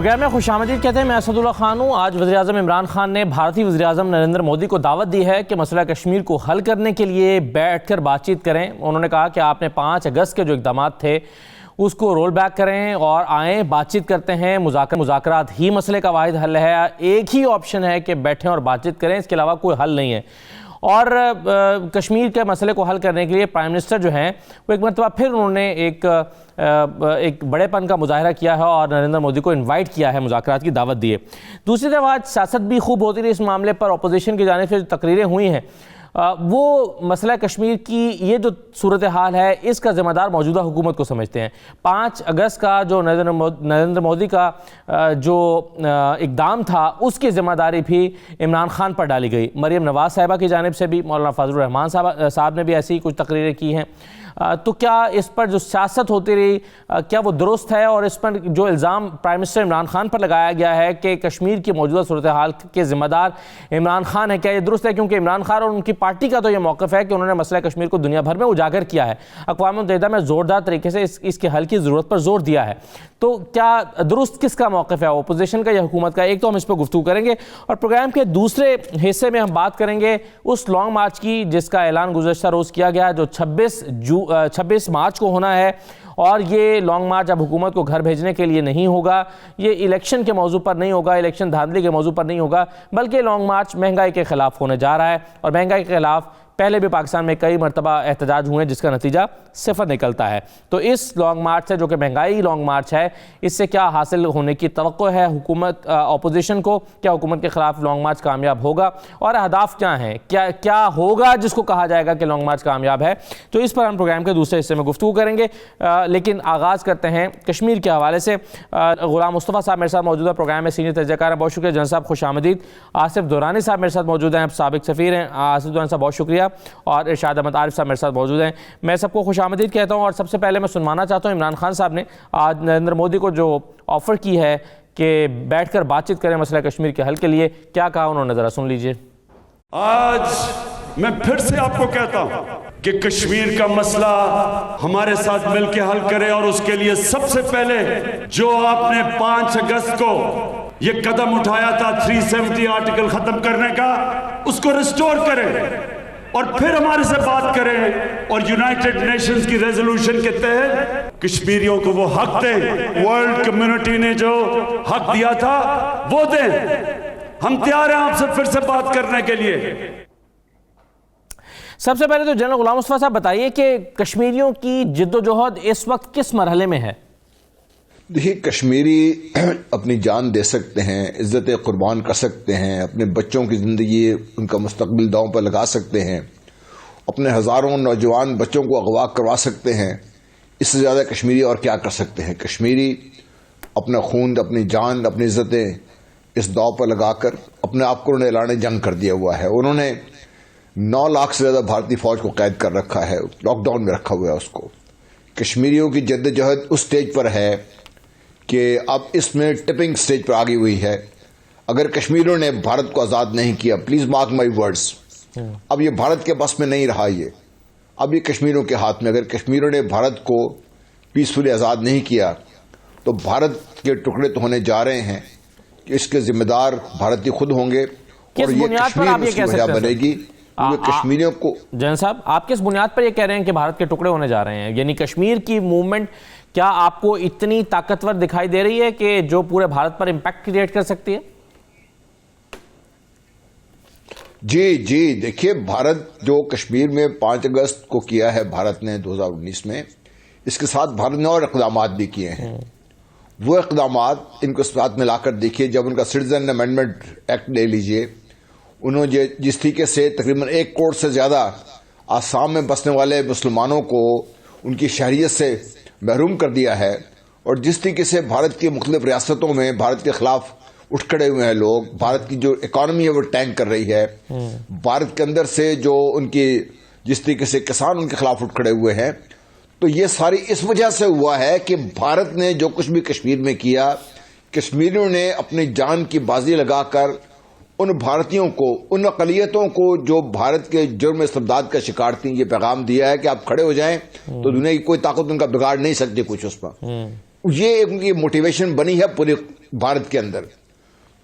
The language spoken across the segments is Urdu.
پروگرام میں خوش آمدید کہتے ہیں. میں اسد اللہ خان ہوں. آج وزیراعظم عمران خان نے بھارتی وزیراعظم نریندر مودی کو دعوت دی ہے کہ مسئلہ کشمیر کو حل کرنے کے لیے بیٹھ کر بات چیت کریں. انہوں نے کہا کہ آپ نے 5 اگست کے جو اقدامات تھے اس کو رول بیک کریں اور آئیں بات چیت کرتے ہیں. مذاکرات ہی مسئلے کا واحد حل ہے. ایک ہی آپشن ہے کہ بیٹھیں اور بات چیت کریں, اس کے علاوہ کوئی حل نہیں ہے. اور کشمیر کے مسئلے کو حل کرنے کے لیے پرائم منسٹر جو ہیں وہ ایک مرتبہ پھر انہوں نے ایک بڑے پن کا مظاہرہ کیا ہے اور نریندر مودی کو انوائٹ کیا ہے, مذاکرات کی دعوت دی ہے. دوسری طرف آج سیاست بھی خوب ہوتی رہی اس معاملے پر. اپوزیشن کی جانب سے جو تقریریں ہوئی ہیں وہ مسئلہ کشمیر کی یہ جو صورتحال ہے اس کا ذمہ دار موجودہ حکومت کو سمجھتے ہیں. 5 اگست کا جو نریندر مودی کا جو اقدام تھا اس کی ذمہ داری بھی عمران خان پر ڈالی گئی. مریم نواز صاحبہ کی جانب سے بھی, مولانا فضل الرحمان صاحب نے بھی ایسی کچھ تقریریں کی ہیں. تو کیا اس پر جو سیاست ہوتی رہی کیا وہ درست ہے, اور اس پر جو الزام پرائم منسٹر عمران خان پر لگایا گیا ہے کہ کشمیر کی موجودہ صورتحال کے ذمہ دار عمران خان ہے, کیا یہ درست ہے؟ کیونکہ عمران خان اور ان کی پارٹی کا تو یہ موقف ہے کہ انہوں نے مسئلہ کشمیر کو دنیا بھر میں اجاگر کیا ہے, اقوام متحدہ میں زوردار طریقے سے اس کے حل کی ضرورت پر زور دیا ہے. تو کیا درست کس کا موقف ہے, اپوزیشن کا یا حکومت کا؟ ایک تو ہم اس پر گفتگو کریں گے, اور پروگرام کے دوسرے حصے میں ہم بات کریں گے اس لانگ مارچ کی جس کا اعلان گزشتہ روز کیا گیا جو 26 مارچ کو ہونا ہے. اور یہ لانگ مارچ اب حکومت کو گھر بھیجنے کے لیے نہیں ہوگا, یہ الیکشن کے موضوع پر نہیں ہوگا, الیکشن دھاندلی کے موضوع پر نہیں ہوگا, بلکہ لانگ مارچ مہنگائی کے خلاف ہونے جا رہا ہے. اور مہنگائی کے خلاف پہلے بھی پاکستان میں کئی مرتبہ احتجاج ہوئے جس کا نتیجہ صفر نکلتا ہے. تو اس لانگ مارچ سے, جو کہ مہنگائی لانگ مارچ ہے, اس سے کیا حاصل ہونے کی توقع ہے حکومت اپوزیشن کو؟ کیا حکومت کے خلاف لانگ مارچ کامیاب ہوگا, اور اہداف کیا ہیں؟ کیا ہوگا جس کو کہا جائے گا کہ لانگ مارچ کامیاب ہے؟ تو اس پر ہم پروگرام کے دوسرے حصے میں گفتگو کریں گے. لیکن آغاز کرتے ہیں کشمیر کے حوالے سے. غلام مصطفیٰ صاحب میرے ساتھ موجود ہیں, پروگرام میں سینئر تجزیہ کار ہیں. بہت شکریہ جنرل صاحب, خوش آمدید. آصف دورانی صاحب میرے ساتھ موجود ہیں, سابق سفیر ہیں. آصف دورانی صاحب بہت شکریہ. اور ارشاد احمد عارف صاحب میرے ساتھ موجود ہیں. میں سب کو خوش آمدید کہتا ہوں. اور سب سے پہلے میں سنوانا چاہتا ہوں عمران خان صاحب نے آج نریندر مودی کو جو آفر کی ہے کہ بیٹھ کر بات چیت کریں مسئلہ کشمیر کے حل کے لیے, کیا کہا انہوں نے, ذرا سن لیجئے. آج میں پھر سے آپ کو کہتا ہوں کہ کشمیر کا مسئلہ ہمارے ساتھ مل کے حل کرے, اور اس کے لیے سب سے پہلے جو آپ نے 5 اگست کو یہ قدم اٹھایا تھا 370 آرٹیکل ختم کرنے کا, اس کو ریسٹور کریں اور پھر ہمارے سے بات کریں, اور یونائٹڈ نیشنز کی ریزولوشن کے تحت کشمیریوں کو وہ حق دیں, ورلڈ کمیونٹی نے جو حق دیا تھا وہ دیں. ہم تیار ہیں آپ سے پھر سے بات کرنے کے لیے. سب سے پہلے تو جنرل غلام مصطفیٰ صاحب بتائیے کہ کشمیریوں کی جد و جہد اس وقت کس مرحلے میں ہے؟ دیکھیے, کشمیری اپنی جان دے سکتے ہیں, عزت قربان کر سکتے ہیں, اپنے بچوں کی زندگی, ان کا مستقبل داؤں پر لگا سکتے ہیں, اپنے ہزاروں نوجوان بچوں کو اغوا کروا سکتے ہیں. اس سے زیادہ کشمیری اور کیا کر سکتے ہیں؟ کشمیری اپنا خون, اپنی جان, اپنی عزتیں اس داؤ پر لگا کر اپنے آپ کو اعلان جنگ کر دیا ہوا ہے. انہوں نے 9 لاکھ سے زیادہ بھارتی فوج کو قید کر رکھا ہے, لاک ڈاؤن میں رکھا ہوا ہے اس کو. کشمیریوں کی جدوجہد اس سٹیج پر ہے کہ اب اس میں ٹپنگ سٹیج پر آگئی ہوئی ہے. اگر کشمیریوں نے بھارت کو آزاد نہیں کیا, پلیز مارک مائی ورڈز, اب یہ بھارت کے بس میں نہیں رہا, اب یہ کشمیریوں کے ہاتھ میں. اگر کشمیریوں نے بھارت کو پیسفلی آزاد نہیں کیا تو بھارت کے ٹکڑے تو ہونے جا رہے ہیں کہ اس کے ذمہ دار بھارتی خود ہوں گے, اور یہ کشمیر مسلم وجہ بنے گی. کشمیریوں کو جن صاحب, آپ کس بنیاد پر یہ کہہ رہے ہیں کہ بھارت کے ٹکڑے ہونے جا رہے ہیں؟ یعنی کشمیر کی موومنٹ کیا آپ کو اتنی طاقتور دکھائی دے رہی ہے کہ جو پورے بھارت پر امپیکٹ کریٹ کر سکتی ہے؟ جی, دیکھیے, بھارت جو کشمیر میں 5 اگست کو کیا ہے بھارت نے 2019 میں, اس کے ساتھ بھارت نے اور اقدامات بھی کیے ہیں. وہ اقدامات ان کو ساتھ ملا کر دیکھیے. جب ان کا سٹیزن امینڈمنٹ ایکٹ لے لیجئے, انہوں نے جس طریقے سے تقریباً 1 کروڑ سے زیادہ آسام میں بسنے والے مسلمانوں کو ان کی شہریت سے محروم کر دیا ہے, اور جس طریقے سے بھارت کی مختلف ریاستوں میں بھارت کے خلاف اٹھ کھڑے ہوئے ہیں لوگ, بھارت کی جو اکانومی ہے وہ ٹینک کر رہی ہے, بھارت کے اندر سے جو ان کی جس طریقے سے کسان ان کے خلاف اٹھ کھڑے ہوئے ہیں, تو یہ ساری اس وجہ سے ہوا ہے کہ بھارت نے جو کچھ بھی کشمیر میں کیا, کشمیریوں نے اپنی جان کی بازی لگا کر ان بھارتیوں کو, ان اقلیتوں کو جو بھارت کے جرم استبداد کا شکار تھیں, یہ پیغام دیا ہے کہ آپ کھڑے ہو جائیں تو دنیا کی کوئی طاقت ان کا بگاڑ نہیں سکتی کچھ اس پر. یہ ان کی موٹیویشن بنی ہے پوری بھارت کے اندر.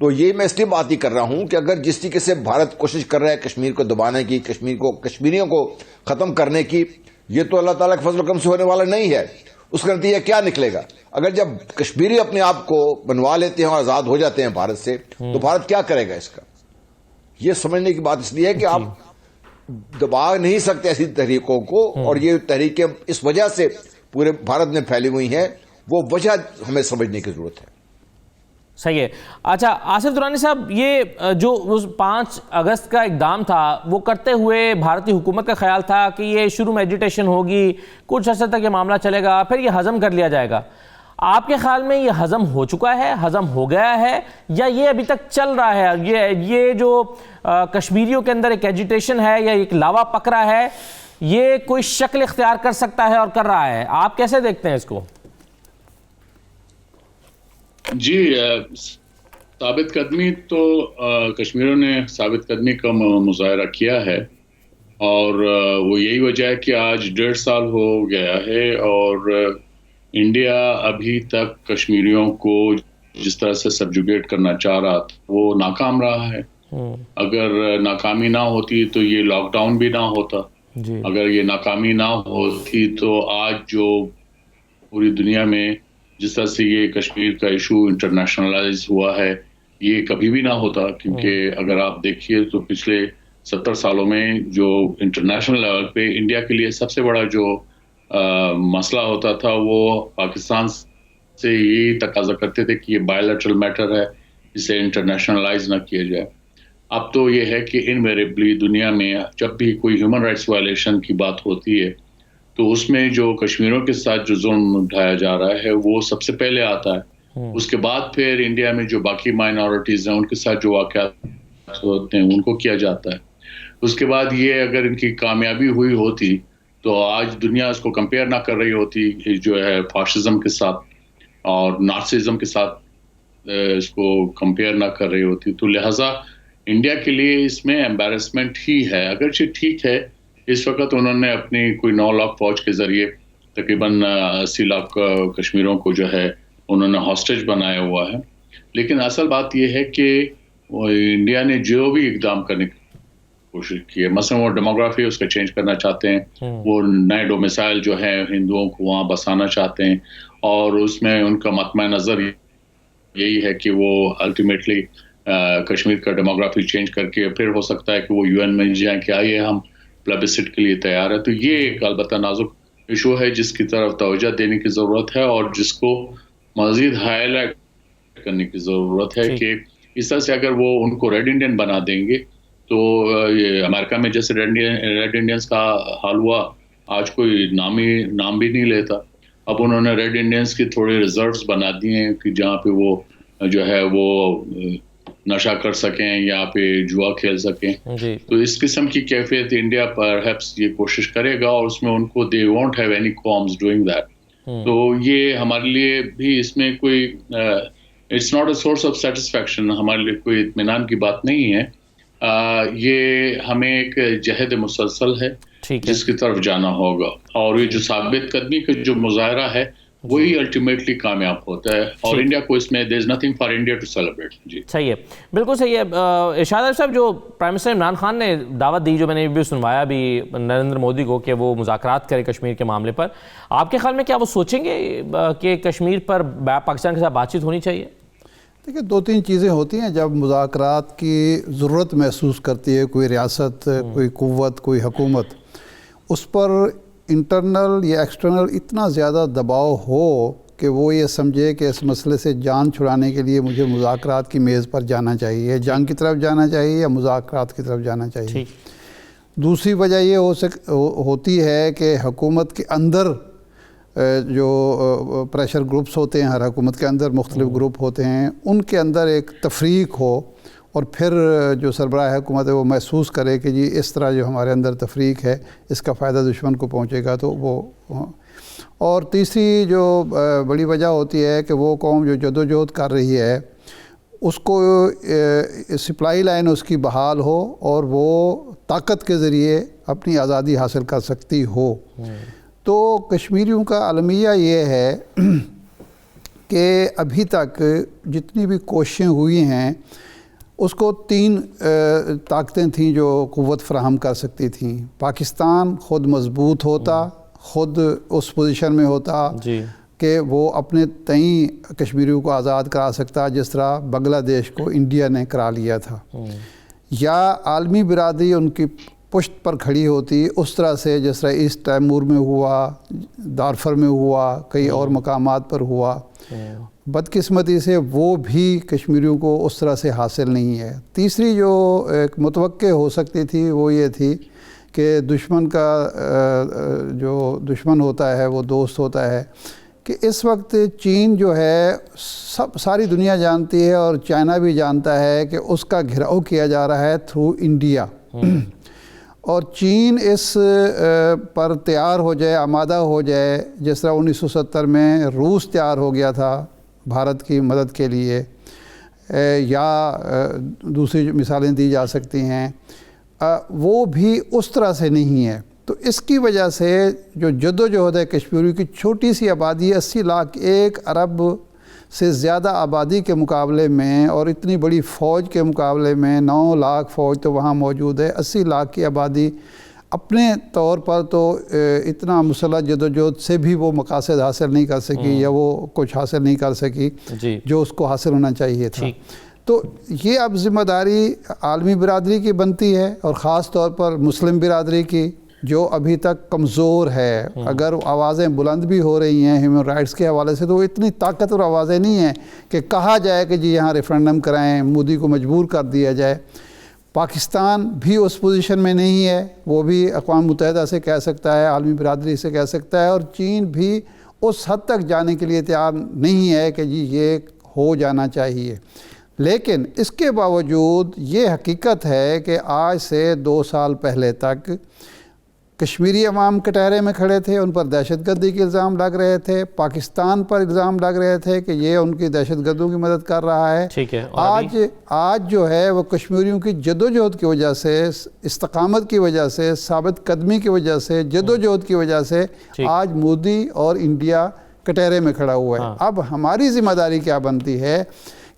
تو یہ میں اس لیے بات ہی کر رہا ہوں کہ اگر جس طریقے سے بھارت کوشش کر رہا ہے کشمیر کو دبانے کی، کشمیریوں کو ختم کرنے کی، یہ تو اللہ تعالیٰ کے فضل و کرم سے ہونے والا نہیں ہے. اس کا نتیجہ کیا نکلے گا؟ اگر جب کشمیری اپنے آپ کو بنوا لیتے ہیں اور آزاد ہو جاتے ہیں بھارت سے، تو بھارت کیا کرے گا اس کا؟ یہ سمجھنے کی بات اس لیے ہے کہ آپ دبا نہیں سکتے ایسی تحریکوں کو، اور یہ تحریکیں اس وجہ سے پورے بھارت میں پھیلی ہوئی ہیں، وہ وجہ ہمیں سمجھنے کی ضرورت ہے. صحیح ہے. اچھا آصف درانی صاحب، یہ جو 5 اگست کا اقدام تھا وہ کرتے ہوئے بھارتی حکومت کا خیال تھا کہ یہ شروع میں ایجیٹیشن ہوگی، کچھ عرصے تک یہ معاملہ چلے گا، پھر یہ ہضم کر لیا جائے گا. آپ کے خیال میں یہ ہضم ہو چکا ہے، ہضم ہو گیا ہے، یا یہ ابھی تک چل رہا ہے؟ یہ جو کشمیریوں کے اندر ایک ایجیٹیشن ہے یا ایک لاوا پکڑا ہے، یہ کوئی شکل اختیار کر سکتا ہے اور کر رہا ہے، آپ کیسے دیکھتے ہیں اس کو؟ جی، ثابت قدمی تو کشمیریوں نے ثابت قدمی کا مظاہرہ کیا ہے، اور وہ یہی وجہ ہے کہ آج 1.5 سال ہو گیا ہے، اور انڈیا ابھی تک کشمیریوں کو جس طرح سے سبجوگیٹ کرنا چاہ رہا تھا وہ ناکام رہا ہے. اگر ناکامی نہ ہوتی تو یہ لاک ڈاؤن بھی نہ ہوتا. اگر یہ ناکامی نہ ہوتی تو آج جو پوری دنیا میں جس طرح سے یہ کشمیر کا ایشو انٹرنیشنلائز ہوا ہے، یہ کبھی بھی نہ ہوتا. کیونکہ اگر آپ دیکھیے تو پچھلے 70 سالوں میں جو انٹرنیشنل لیول پہ انڈیا کے لیے سب سے بڑا جو مسئلہ ہوتا تھا وہ پاکستان سے یہی تقاضا کرتے تھے کہ یہ بائیلیٹرل میٹر ہے، اسے انٹرنیشنلائز نہ کیا جائے. اب تو یہ ہے کہ انویریبلی دنیا میں جب بھی کوئی ہیومن رائٹس وائلیشن کی بات ہوتی ہے تو اس میں جو کشمیریوں کے ساتھ جو ظلم اٹھایا جا رہا ہے وہ سب سے پہلے آتا ہے. اس کے بعد پھر انڈیا میں جو باقی مائنورٹیز ہیں ان کے ساتھ جو واقعات ہوتے ہیں ان کو کیا جاتا ہے. اس کے بعد یہ اگر ان کی کامیابی ہوئی ہوتی تو آج دنیا اس کو کمپیئر نہ کر رہی ہوتی جو ہے فاشزم کے ساتھ اور نارسزم کے ساتھ اس کو کمپیئر نہ کر رہی ہوتی. تو لہٰذا انڈیا کے لیے اس میں ایمبیرسمنٹ ہی ہے. اگرچہ ٹھیک ہے اس وقت انہوں نے اپنی کوئی 9 لاکھ فوج کے ذریعے تقریباً 80 لاکھ کشمیریوں کو جو ہے انہوں نے ہاسٹیج بنایا ہوا ہے، لیکن اصل بات یہ ہے کہ انڈیا نے جو بھی اقدام کرنے کی کوشش کی ہے، مثلا وہ ڈیموگرافی اس کا چینج کرنا چاہتے ہیں، وہ نئے ڈومیسائل جو ہے ہندوؤں کو وہاں بسانا چاہتے ہیں، اور اس میں ان کا مطمع نظر یہی ہے کہ وہ الٹیمیٹلی کشمیر کا ڈیموگرافی چینج کر کے پھر ہو سکتا ہے کہ وہ UN میں جائیں کہ آئیے ہم پلبسٹ کے لیے تیار ہے. تو یہ ایک البتہ نازک ایشو ہے جس کی طرف توجہ دینے کی ضرورت ہے اور جس کو مزید ہائی لائٹ کرنے کی ضرورت ہے کہ اس طرح سے اگر وہ ان کو ریڈ انڈین بنا دیں گے تو یہ امریکہ میں جیسے ریڈ انڈینز کا حال ہوا، آج کوئی نام بھی نہیں لیتا. اب انہوں نے ریڈ انڈینز کی تھوڑے ریزروز بنا دیے ہیں کہ جہاں پہ وہ جو ہے وہ نشہ کر سکیں، یہاں پہ جوا کھیل سکیں. تو اس قسم کی کیفیت انڈیا پرہیپس یہ کوشش کرے گا، اور اس میں ان کو they won't have any qualms doing that. تو یہ ہمارے لیے بھی اس میں کوئی it's not a source of satisfaction, ہمارے لیے کوئی اطمینان کی بات نہیں ہے. یہ ہمیں ایک جہد مسلسل ہے جس کی طرف جانا ہوگا، اور یہ جو ثابت قدمی کا جو مظاہرہ ہے وہی الٹیمیٹلی کامیاب ہوتا ہے، اور انڈیا کو اس میں there is nothing for India to celebrate. جی صحیح ہے، بالکل صحیح ہے. ارشاد صاحب، جو پرائم منسٹر عمران خان نے دعوت دی، جو میں نے بھی سنوایا بھی نریندر مودی کو کہ وہ مذاکرات کرے کشمیر کے معاملے پر، آپ کے خیال میں کیا وہ سوچیں گے کہ کشمیر پر پاکستان کے ساتھ بات چیت ہونی چاہیے؟ دیکھیں 2-3 چیزیں ہوتی ہیں جب مذاکرات کی ضرورت محسوس کرتی ہے کوئی ریاست، کوئی قوت، کوئی حکومت، اس پر انٹرنل یا ایکسٹرنل اتنا زیادہ دباؤ ہو کہ وہ یہ سمجھے کہ اس مسئلے سے جان چھڑانے کے لیے مجھے مذاکرات کی میز پر جانا چاہیے، جنگ کی طرف جانا چاہیے یا مذاکرات کی طرف جانا چاہیے. دوسری وجہ یہ ہوتی ہے کہ حکومت کے اندر جو پریشر گروپس ہوتے ہیں، ہر حکومت کے اندر مختلف گروپ ہوتے ہیں، ان کے اندر ایک تفریق ہو، اور پھر جو سربراہ حکومت ہے وہ محسوس کرے کہ جی اس طرح جو ہمارے اندر تفریق ہے اس کا فائدہ دشمن کو پہنچے گا. تو وہ اور تیسری جو بڑی وجہ ہوتی ہے کہ وہ قوم جو جدوجہد کر رہی ہے اس کو سپلائی لائن اس کی بحال ہو اور وہ طاقت کے ذریعے اپنی آزادی حاصل کر سکتی ہو. تو کشمیریوں کا المیہ یہ ہے کہ ابھی تک جتنی بھی کوششیں ہوئی ہیں اس کو 3 طاقتیں تھیں جو قوت فراہم کر سکتی تھیں. پاکستان خود مضبوط ہوتا، خود اس پوزیشن میں ہوتا جی کہ وہ اپنے تئیں کشمیریوں کو آزاد کرا سکتا جس طرح بنگلہ دیش کو انڈیا نے کرا لیا تھا، یا عالمی برادری ان کی پشت پر کھڑی ہوتی اس طرح سے جس طرح ایسٹ تیمور میں ہوا، دارفر میں ہوا، کئی اور مقامات پر ہوا. بدقسمتی سے وہ بھی کشمیریوں کو اس طرح سے حاصل نہیں ہے. تیسری جو ایک متوقع ہو سکتی تھی وہ یہ تھی کہ دشمن کا جو دشمن ہوتا ہے وہ دوست ہوتا ہے، کہ اس وقت چین جو ہے ساری دنیا جانتی ہے اور چائنا بھی جانتا ہے کہ اس کا گھراؤ کیا جا رہا ہے تھرو انڈیا، اور چین اس پر تیار ہو جائے، آمادہ ہو جائے، جس طرح 1970 میں روس تیار ہو گیا تھا بھارت کی مدد کے لیے، یا دوسری مثالیں دی جا سکتی ہیں، وہ بھی اس طرح سے نہیں ہے. تو اس کی وجہ سے جو جدوجہد ہے کشمیریوں کی چھوٹی سی آبادی 80 لاکھ 1 ارب سے زیادہ آبادی کے مقابلے میں اور اتنی بڑی فوج کے مقابلے میں 9 لاکھ فوج تو وہاں موجود ہے، 80 لاکھ کی آبادی اپنے طور پر تو اتنا مسلح جدوجہد سے بھی وہ مقاصد حاصل نہیں کر سکی یا وہ کچھ حاصل نہیں کر سکی جو اس کو حاصل ہونا چاہیے تھا. تو یہ اب ذمہ داری عالمی برادری کی بنتی ہے، اور خاص طور پر مسلم برادری کی جو ابھی تک کمزور ہے. اگر آوازیں بلند بھی ہو رہی ہیں ہیومن رائٹس کے حوالے سے تو وہ اتنی طاقتور آوازیں نہیں ہیں کہ کہا جائے کہ جی یہاں ریفرنڈم کرائیں، مودی کو مجبور کر دیا جائے. پاکستان بھی اس پوزیشن میں نہیں ہے، وہ بھی اقوام متحدہ سے کہہ سکتا ہے، عالمی برادری سے کہہ سکتا ہے، اور چین بھی اس حد تک جانے کے لیے تیار نہیں ہے کہ جی یہ ہو جانا چاہیے. لیکن اس کے باوجود یہ حقیقت ہے کہ آج سے 2 سال پہلے تک کشمیری عوام کٹہرے میں کھڑے تھے، ان پر دہشت گردی کے الزام لگ رہے تھے، پاکستان پر الزام لگ رہے تھے کہ یہ ان کی دہشت گردوں کی مدد کر رہا ہے. آج جو ہے وہ کشمیریوں کی جدوجہد کی وجہ سے، استقامت کی وجہ سے، ثابت قدمی کی وجہ سے، جدوجہد کی وجہ سے آج مودی اور انڈیا کٹہرے میں کھڑا ہوا ہے. اب ہماری ذمہ داری کیا بنتی ہے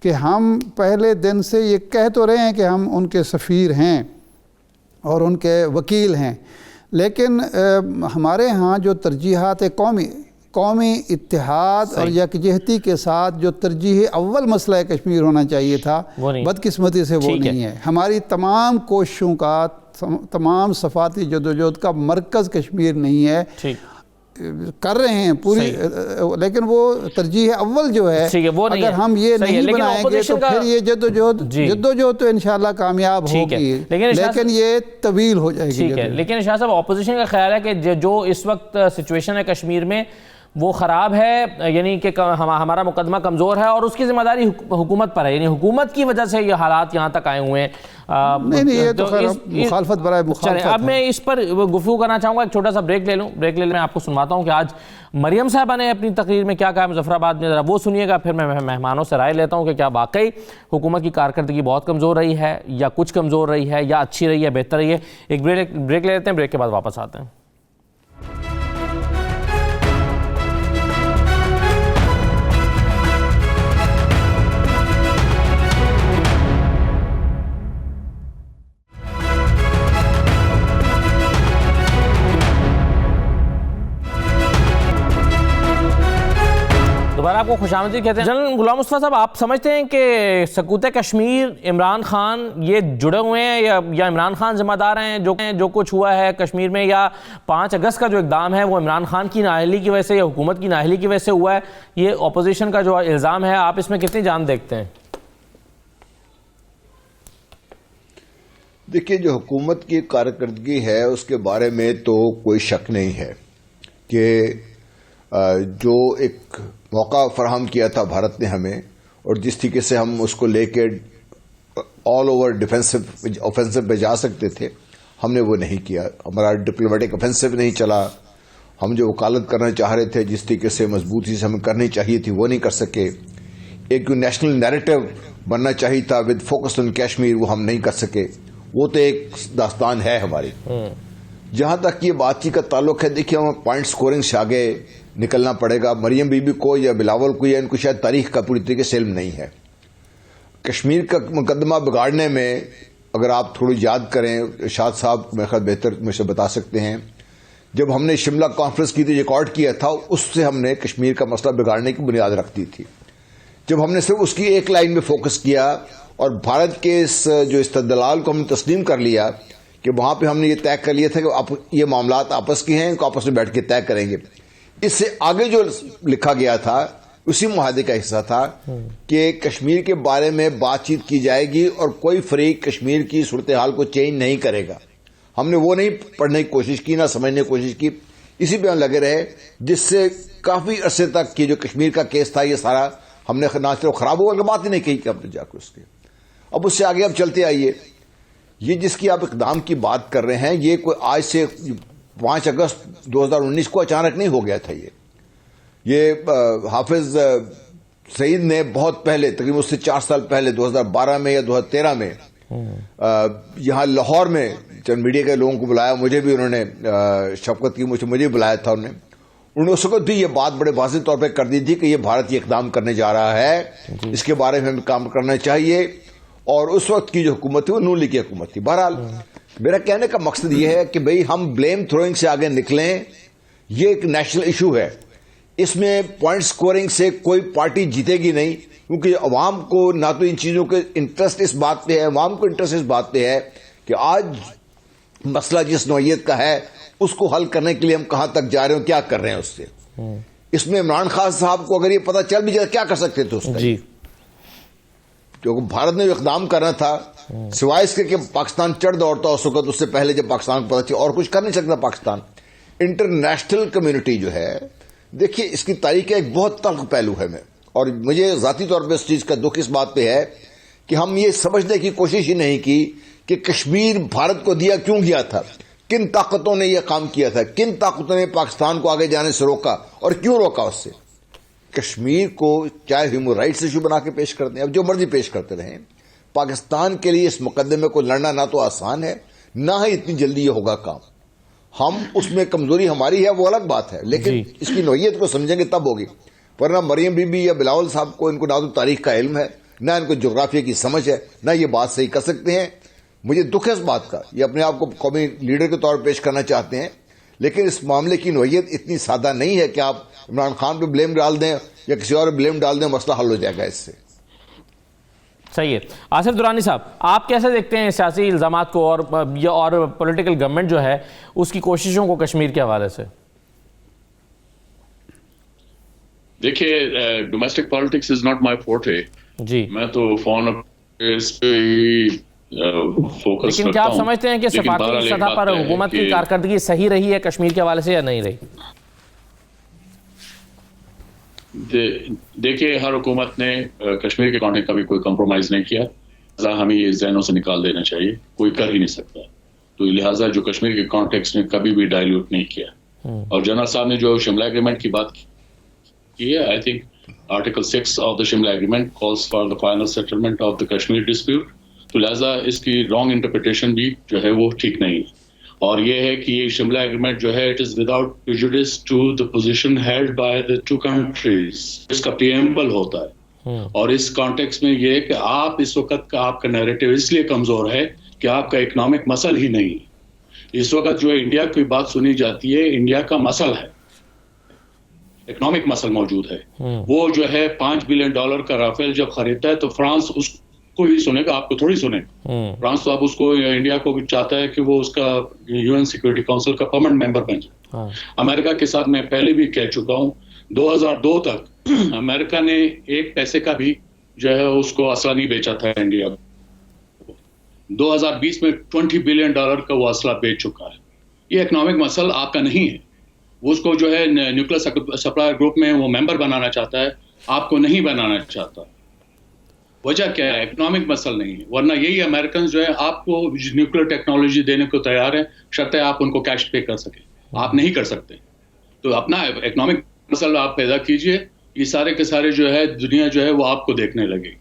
کہ ہم پہلے دن سے یہ کہہ تو رہے ہیں کہ ہم ان کے سفیر ہیں اور ان کے وکیل ہیں، لیکن ہمارے ہاں جو ترجیحات قومی اتحاد اور یکجہتی کے ساتھ جو ترجیح اول مسئلہ کشمیر ہونا چاہیے تھا، بدقسمتی سے وہ نہیں ہے. ہماری تمام کوششوں کا، تمام صفاتی جدوجہد کا مرکز کشمیر نہیں ہے. کر رہے ہیں پوری، لیکن وہ ترجیح اول جو ہے اگر ہم یہ نہیں بنائیں گے تو پھر یہ جدوجہد تو انشاءاللہ کامیاب ہوگی، لیکن یہ طویل ہو جائے گی. لیکن شاہ صاحب اپوزیشن کا خیال ہے کہ جو اس وقت سچویشن ہے کشمیر میں وہ خراب ہے، یعنی کہ ہمارا مقدمہ کمزور ہے اور اس کی ذمہ داری حکومت پر ہے، یعنی حکومت کی وجہ سے یہ حالات یہاں تک آئے ہوئے ہیں. نہیں یہ تو مخالفت برائے مخالفت. اب میں اس پر گفتگو کرنا چاہوں گا، ایک چھوٹا سا بریک لے لوں. بریک لے میں آپ کو سنواتا ہوں کہ آج مریم صاحبہ نے اپنی تقریر میں کیا کہا مظفر آباد میں، ذرا وہ سنیے گا. پھر میں مہمانوں سے رائے لیتا ہوں کہ کیا واقعی حکومت کی کارکردگی بہت کمزور رہی ہے، یا کچھ کمزور رہی ہے، یا اچھی رہی ہے، بہتر رہی ہے. ایک بریک لے لیتے ہیں، بریک کے بعد واپس آتے ہیں. دوبارہ آپ کو خوش آمدید کہتے ہیں. جنرل غلام مصطفیٰ صاحب، آپ سمجھتے ہیں کہ سکوت کشمیر عمران خان یہ جڑے ہوئے ہیں یا عمران خان ذمہ دار ہیں جو کچھ ہوا ہے کشمیر میں، یا 5 اگست کا جو اقدام ہے وہ عمران خان کی نااہلی کی وجہ سے یا حکومت کی نااہلی کی وجہ سے ہوا ہے؟ یہ اپوزیشن کا جو الزام ہے، آپ اس میں کتنی جان دیکھتے ہیں؟ دیکھیے، جو حکومت کی کارکردگی ہے اس کے بارے میں تو کوئی شک نہیں ہے کہ جو ایک موقع فراہم کیا تھا بھارت نے ہمیں، اور جس طریقے سے ہم اس کو لے کے آل اوور آفینسو پہ جا سکتے تھے، ہم نے وہ نہیں کیا. ہمارا ڈپلومیٹک آفینسو نہیں چلا. ہم جو وکالت کرنا چاہ رہے تھے، جس طریقے سے مضبوطی سے ہمیں کرنی چاہیے تھی، وہ نہیں کر سکے. ایک نیشنل نیریٹو بننا چاہیے تھا ود فوکس آن کشمیر، وہ ہم نہیں کر سکے. وہ تو ایک داستان ہے ہماری. جہاں تک یہ بات چیت کا تعلق ہے، دیکھیے ہمیں پوائنٹ سکورنگ سے آگے نکلنا پڑے گا. مریم بی بی کو یا بلاول کو یا ان کو شاید تاریخ کا پوری طریقے سے علم نہیں ہے. کشمیر کا مقدمہ بگاڑنے میں اگر آپ تھوڑی یاد کریں، ارشاد صاحب میرے خیال بہتر مجھ سے بتا سکتے ہیں، جب ہم نے شملہ کانفرنس کی تھی، ریکارڈ کیا تھا، اس سے ہم نے کشمیر کا مسئلہ بگاڑنے کی بنیاد رکھ دی تھی. جب ہم نے صرف اس کی ایک لائن میں فوکس کیا اور بھارت کے اس جو استدلال کو ہم نے تسلیم کر لیا کہ وہاں پہ ہم نے یہ طے کر لیا تھا کہ یہ معاملات آپس کے ہیں، ان کو آپس میں بیٹھ کے طے کریں گے. اس سے آگے جو لکھا گیا تھا اسی معاہدے کا حصہ تھا کہ کشمیر کے بارے میں بات چیت کی جائے گی اور کوئی فریق کشمیر کی صورتحال کو چینج نہیں کرے گا. ہم نے وہ نہیں پڑھنے کی کوشش کی، نہ سمجھنے کی کوشش کی، اسی پہ ہم لگے رہے، جس سے کافی عرصے تک کی جو کشمیر کا کیس تھا یہ سارا ہم نے نہ صرف خراب ہوا، بات ہی نہیں کہی کہ ہم نے جا کے اس کے. اب اس سے آگے اب چلتے آئیے، یہ جس کی آپ اقدام کی بات کر رہے ہیں، یہ کوئی آج سے 5 اگست 2019 کو اچانک نہیں ہو گیا تھا. یہ حافظ سعید نے بہت پہلے، تقریباً اس سے 4 سال پہلے 2012 میں یا 2013 میں یہاں لاہور میں چند میڈیا کے لوگوں کو بلایا، مجھے بھی انہوں نے شفقت کی، مجھے بلایا تھا. انہوں نے اس وقت بھی یہ بات بڑے واضح طور پہ کر دی تھی کہ یہ بھارت یہ اقدام کرنے جا رہا ہے، اس کے بارے میں ہمیں کام کرنا چاہیے. اور اس وقت کی جو حکومت تھی وہ نون لیگ کی حکومت تھی. بہرحال میرا کہنے کا مقصد یہ ہے کہ بھئی ہم بلیم تھروئنگ سے آگے نکلیں. یہ ایک نیشنل ایشو ہے، اس میں پوائنٹ سکورنگ سے کوئی پارٹی جیتے گی نہیں، کیونکہ عوام کو نہ تو ان چیزوں کے انٹرسٹ اس بات پہ ہے، عوام کو انٹرسٹ اس بات پہ ہے کہ آج مسئلہ جس نوعیت کا ہے اس کو حل کرنے کے لیے ہم کہاں تک جا رہے ہیں، کیا کر رہے ہیں. اس سے اس میں عمران خان صاحب کو اگر یہ پتہ چل بھی جائے کیا کر سکتے تھے اس کا، کیونکہ بھارت نے جو اقدام کرنا تھا سوائے اس کے کہ پاکستان چڑھ دوڑتا اس وقت، اس سے پہلے جب پاکستان کو پتہ چلا، اور کچھ کر نہیں سکتا پاکستان. انٹرنیشنل کمیونٹی جو ہے، دیکھیے اس کی تاریخ کا ایک بہت تلخ پہلو ہے، اور مجھے ذاتی طور پہ اس چیز کا دکھ اس بات پہ ہے کہ ہم یہ سمجھنے کی کوشش ہی نہیں کی کہ کشمیر بھارت کو دیا کیوں گیا تھا، کن طاقتوں نے یہ کام کیا تھا، کن طاقتوں نے پاکستان کو آگے جانے سے روکا اور کیوں روکا. اس سے کشمیر کو چاہے ہیومن رائٹس ایشو بنا کے پیش کرتے ہیں، اب جو مرضی پیش کرتے رہیں، پاکستان کے لیے اس مقدمے کو لڑنا نہ تو آسان ہے، نہ ہی اتنی جلدی یہ ہوگا کام. ہم اس میں کمزوری ہماری ہے وہ الگ بات ہے، لیکن اس کی نوعیت کو سمجھیں گے تب ہوگی. ورنہ مریم بی بی یا بلاول صاحب کو، ان کو نہ تو تاریخ کا علم ہے، نہ ان کو جغرافیہ کی سمجھ ہے، نہ یہ بات صحیح کر سکتے ہیں. مجھے دکھ ہے اس بات کا، یہ اپنے آپ کو قومی لیڈر کے طور پر پیش کرنا چاہتے ہیں، لیکن اس معاملے کی نوعیت اتنی سادہ نہیں ہے کہ آپ عمران خان پہ بلیم ڈال دیں یا کسی اور پہ بلیم ڈال دیں، مسئلہ حل ہو جائے گا اس سے. صحیح ہے. آصف درانی صاحب، آپ کیسے دیکھتے ہیں سیاسی الزامات کو اور پولیٹیکل گورنمنٹ جو ہے اس کی کوششوں کو کشمیر کے حوالے سے؟ دیکھیے، domestic politics is not my forte. جی، میں تو فون اس پہ فوکس. لیکن کیا آپ سمجھتے ہیں کہ سفارتی سطح پر حکومت کی کارکردگی صحیح رہی ہے کشمیر کے حوالے سے یا نہیں رہی؟ دیکھیے، ہر حکومت نے کشمیر کے کانٹیکٹ کا بھی کوئی کمپرومائز نہیں کیا، لہٰذا ہمیں یہ ذہنوں سے نکال دینا چاہیے، کوئی کر ہی نہیں سکتا. تو لہٰذا جو کشمیر کے کانٹیکٹ نے کبھی بھی ڈائلیوٹ نہیں کیا. اور جنرل صاحب نے جو شملہ ایگریمنٹ کی بات کی ہے، I think article 6 of the Shimla agreement calls for the final settlement of the Kashmir dispute. تو لہٰذا اس کی رانگ انٹرپریٹیشن بھی جو ہے وہ ٹھیک نہیں ہے. اور یہ ہے کہ یہ شملہ ایگریمنٹ جو ہے it is without prejudice to the position held by the two countries. اس کا پریمبل ہوتا ہے. اور اس کانٹیکس میں یہ ہے کہ آپ اس وقت کا آپ کا نیریٹو اس لیے کمزور ہے کہ آپ کا اکنامک مسل ہی نہیں. اس وقت جو انڈیا کی بات سنی جاتی ہے، انڈیا کا مسل ہے، اکنامک مسل موجود ہے. وہ جو ہے $5 بلین کا رافیل جب خریدتا ہے تو فرانس اس کو ہی سنے گا، آپ کو تھوڑی سنے. فرانس تو اب اس کو انڈیا کو بھی چاہتا ہے کہ وہ اس کا UN سیکورٹی کونسل کا پرماننٹ ممبر بن جائے. امریکہ کے ساتھ میں پہلے بھی کہہ چکا ہوں، 2002 تک امریکہ نے ایک پیسے کا بھی جو ہے اس کو اسلحہ نہیں بیچا تھا انڈیا کو. 2020 میں $20 بلین کا وہ اسلحہ بیچ چکا ہے. یہ اکنامک مسل آپ کا نہیں ہے. وہ اس کو جو ہے نیوکلیر سپلائر گروپ میں وہ ممبر بنانا چاہتا ہے، آپ کو نہیں بنانا چاہتا. وجہ کیا ہے؟ اکنامک مسل نہیں ہے. ورنہ یہی امریکنز جو ہے آپ کو نیوکلیر ٹیکنالوجی دینے کو تیار ہیں، شرطیں آپ ان کو کیش پے کر سکیں. آپ نہیں کر سکتے. تو اپنا اکنامک مسل آپ پیدا کیجئے، یہ سارے کے سارے جو ہے دنیا جو ہے وہ آپ کو دیکھنے لگے گی.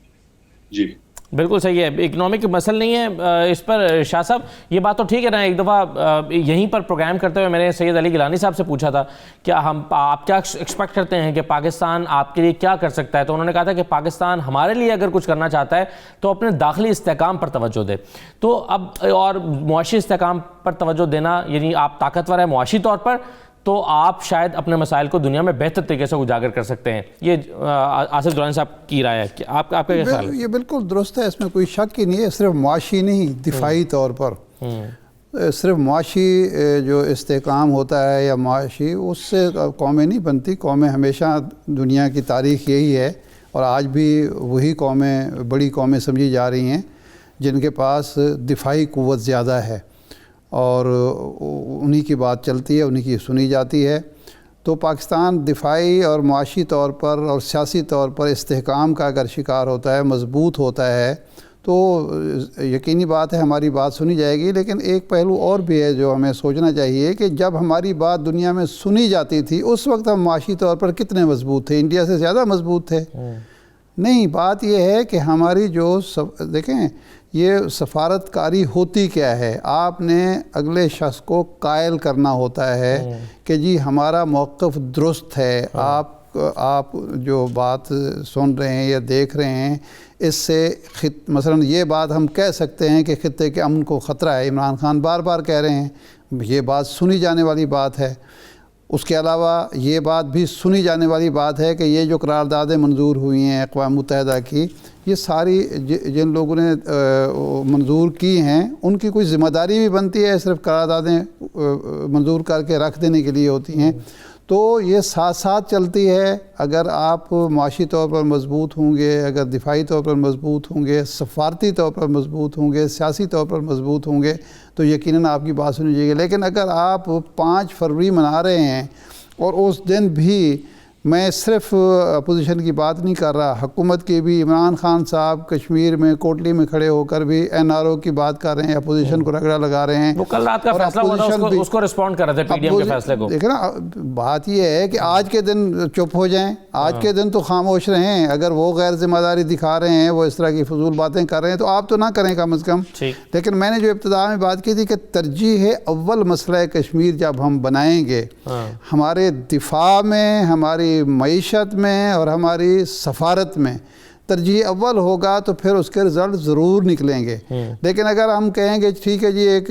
جی بالکل صحیح ہے، اکنامک مسئلہ نہیں ہے اس پر۔ شاہ صاحب یہ بات تو ٹھیک ہے نا، ایک دفعہ یہیں پر پروگرام کرتے ہوئے میں نے سید علی گیلانی صاحب سے پوچھا تھا کہ آپ کیا ایکسپیکٹ کرتے ہیں کہ پاکستان آپ کے لیے کیا کر سکتا ہے، تو انہوں نے کہا تھا کہ پاکستان ہمارے لیے اگر کچھ کرنا چاہتا ہے تو اپنے داخلی استحکام پر توجہ دے۔ تو اب اور معاشی استحکام پر توجہ دینا، یعنی آپ طاقتور ہیں معاشی طور پر تو آپ شاید اپنے مسائل کو دنیا میں بہتر طریقے سے اجاگر کر سکتے ہیں۔ یہ آصف درانی صاحب کی رائے ہے کہ آپ کا کیا خیال ہے؟ یہ بالکل درست ہے، اس میں کوئی شک ہی نہیں ہے۔ صرف معاشی نہیں، دفاعی طور پر صرف معاشی جو استحکام ہوتا ہے یا معاشی، اس سے قومیں نہیں بنتی۔ قومیں ہمیشہ، دنیا کی تاریخ یہی ہے اور آج بھی وہی قومیں بڑی قومیں سمجھی جا رہی ہیں جن کے پاس دفاعی قوت زیادہ ہے اور انہی کی بات چلتی ہے، انہی کی سنی جاتی ہے۔ تو پاکستان دفاعی اور معاشی طور پر اور سیاسی طور پر استحکام کا اگر شکار ہوتا ہے، مضبوط ہوتا ہے، تو یقینی بات ہے ہماری بات سنی جائے گی۔ لیکن ایک پہلو اور بھی ہے جو ہمیں سوچنا چاہیے کہ جب ہماری بات دنیا میں سنی جاتی تھی اس وقت ہم معاشی طور پر کتنے مضبوط تھے؟ انڈیا سے زیادہ مضبوط تھے؟ نہیں، بات یہ ہے کہ ہماری جو دیکھیں یہ سفارتکاری ہوتی کیا ہے، آپ نے اگلے شخص کو قائل کرنا ہوتا ہے کہ جی ہمارا موقف درست ہے، آپ جو بات سن رہے ہیں یا دیکھ رہے ہیں اس سے مثلا یہ بات ہم کہہ سکتے ہیں کہ خطے کے امن کو خطرہ ہے، عمران خان بار بار کہہ رہے ہیں، یہ بات سنی جانے والی بات ہے۔ اس کے علاوہ یہ بات بھی سنی جانے والی بات ہے کہ یہ جو قراردادیں منظور ہوئی ہیں اقوام متحدہ کی، یہ ساری جن لوگوں نے منظور کی ہیں ان کی کوئی ذمہ داری بھی بنتی ہے، صرف قراردادیں منظور کر کے رکھ دینے کے لیے ہوتی ہیں؟ تو یہ ساتھ ساتھ چلتی ہے۔ اگر آپ معاشی طور پر مضبوط ہوں گے، اگر دفاعی طور پر مضبوط ہوں گے، سفارتی طور پر مضبوط ہوں گے، سیاسی طور پر مضبوط ہوں گے تو یقیناً آپ کی بات سنی جائے گی۔ لیکن اگر آپ 5 فروری منا رہے ہیں اور اس دن بھی، میں صرف اپوزیشن کی بات نہیں کر رہا، حکومت کی بھی، عمران خان صاحب کشمیر میں کوٹلی میں کھڑے ہو کر بھی NRO کی بات کر رہے ہیں، اپوزیشن کو رگڑا لگا رہے ہیں۔ وہ کل رات کا فیصلہ ہوا تھا، اس کو رسپونڈ کر رہے تھے PDM کے فیصلے کو۔ دیکھیں نا، بات یہ ہے کہ آج کے دن چپ ہو جائیں، آج کے دن تو خاموش رہیں۔ اگر وہ غیر ذمہ داری دکھا رہے ہیں، وہ اس طرح کی فضول باتیں کر رہے ہیں تو آپ تو نہ کریں کم از کم۔ لیکن میں نے جو ابتدا میں بات کی تھی کہ ترجیح اول مسئلہ کشمیر جب ہم بنائیں گے، ہمارے دفاع میں، ہماری معیشت میں اور ہماری سفارت میں ترجیح اول ہوگا تو پھر اس کے رزلٹ ضرور نکلیں گے۔ لیکن اگر ہم کہیں گے ٹھیک ہے جی ایک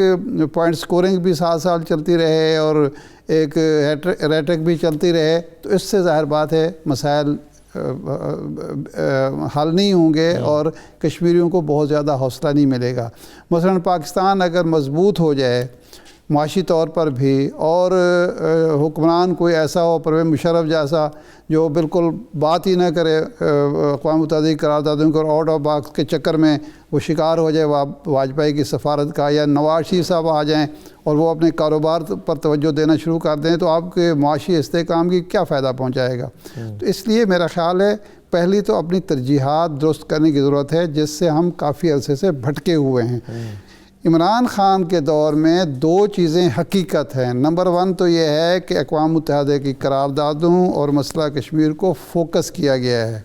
پوائنٹ سکورنگ بھی 7 سال چلتی رہے اور ایک ریٹرک بھی چلتی رہے تو اس سے ظاہر بات ہے مسائل حل نہیں ہوں گے اور کشمیریوں کو بہت زیادہ حوصلہ نہیں ملے گا۔ مثلا پاکستان اگر مضبوط ہو جائے معاشی طور پر بھی اور حکمران کوئی ایسا ہو، پرویز مشرف جیسا، جو بالکل بات ہی نہ کرے اقوام متحدہ کی قراردادوں کو، آؤٹ آف باکس کے چکر میں وہ شکار ہو جائے واجپئی کی سفارت کا، یا نواز شریف صاحب آ جائیں اور وہ اپنے کاروبار پر توجہ دینا شروع کر دیں تو آپ کے معاشی استحکام کی کیا فائدہ پہنچائے گا؟ تو اس لیے میرا خیال ہے پہلی تو اپنی ترجیحات درست کرنے کی ضرورت ہے، جس سے ہم کافی عرصے سے بھٹکے ہوئے ہیں۔ عمران خان کے دور میں 2 چیزیں حقیقت ہیں۔ نمبر 1 تو یہ ہے کہ اقوام متحدہ کی قراردادوں اور مسئلہ کشمیر کو فوکس کیا گیا ہے،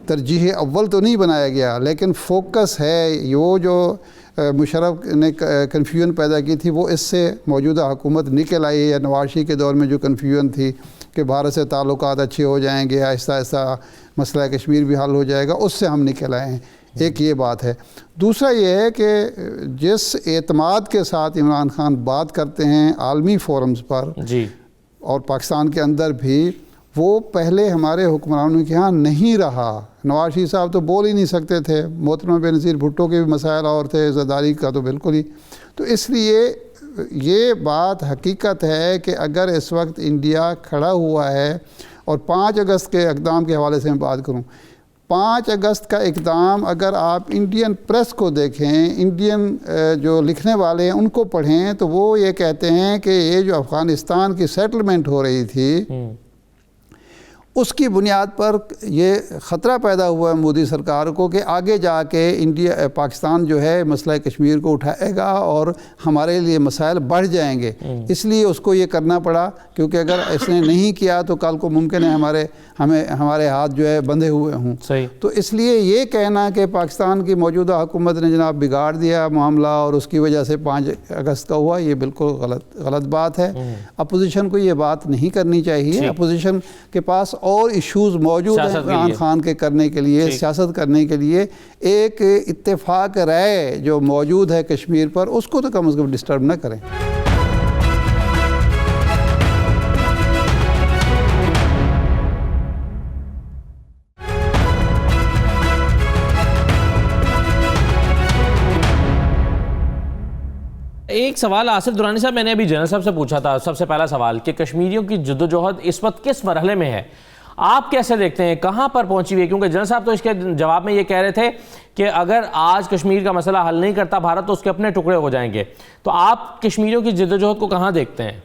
ترجیح اول تو نہیں بنایا گیا لیکن فوکس ہے۔ وہ جو مشرف نے کنفیوژن پیدا کی تھی وہ اس سے موجودہ حکومت نکل آئی ہے، یا نواز شریف کے دور میں جو کنفیوژن تھی کہ بھارت سے تعلقات اچھے ہو جائیں گے، آہستہ آہستہ مسئلہ کشمیر بھی حل ہو جائے گا، اس سے ہم نکل آئے ہیں۔ ایک یہ بات ہے۔ دوسرا یہ ہے کہ جس اعتماد کے ساتھ عمران خان بات کرتے ہیں عالمی فورمز پر اور پاکستان کے اندر بھی، وہ پہلے ہمارے حکمرانوں کے ہاں نہیں رہا۔ نواز شریف صاحب تو بول ہی نہیں سکتے تھے، محترمہ بینظیر بھٹو کے بھی مسائل اور تھے، زرداری کا تو بالکل ہی۔ تو اس لیے یہ بات حقیقت ہے کہ اگر اس وقت انڈیا کھڑا ہوا ہے، اور 5 اگست کے اقدام کے حوالے سے میں بات کروں، 5 اگست کا اقدام اگر آپ انڈین پریس کو دیکھیں، انڈین جو لکھنے والے ہیں ان کو پڑھیں تو وہ یہ کہتے ہیں کہ یہ جو افغانستان کی سیٹلمنٹ ہو رہی تھی اس کی بنیاد پر یہ خطرہ پیدا ہوا ہے مودی سرکار کو کہ آگے جا کے پاکستان جو ہے مسئلہ کشمیر کو اٹھائے گا اور ہمارے لیے مسائل بڑھ جائیں گے. اس لیے اس کو یہ کرنا پڑا, کیونکہ اگر اس نے نہیں کیا تو کل کو ممکن ہے ہمارے ہاتھ جو ہے بندھے ہوئے ہوں. تو اس لیے یہ کہنا کہ پاکستان کی موجودہ حکومت نے جناب بگاڑ دیا معاملہ اور اس کی وجہ سے 5 اگست کا ہوا, یہ بالکل غلط بات ہے. اپوزیشن کو یہ بات نہیں کرنی چاہیے. اپوزیشن کے پاس اور ایشوز موجود ہیں عمران خان کے کرنے کے لیے, سیاست کرنے کے لیے. ایک اتفاق رائے جو موجود ہے کشمیر پر, اس کو تو کم از کم ڈسٹرب نہ کریں. ایک سوال آصف درانی صاحب میں نے ابھی جنرل صاحب سے پوچھا تھا, سب سے پہلا سوال کہ کشمیریوں کی جدوجہد اس وقت کس مرحلے میں ہے, آپ کیسے دیکھتے ہیں, کہاں پر پہنچی ہوئی ہے؟ کیونکہ جنرل صاحب تو اس کے جواب میں یہ کہہ رہے تھے کہ اگر آج کشمیر کا مسئلہ حل نہیں کرتا بھارت تو اس کے اپنے ٹکڑے ہو جائیں گے. تو آپ کشمیریوں کی جدوجہد کو کہاں دیکھتے ہیں؟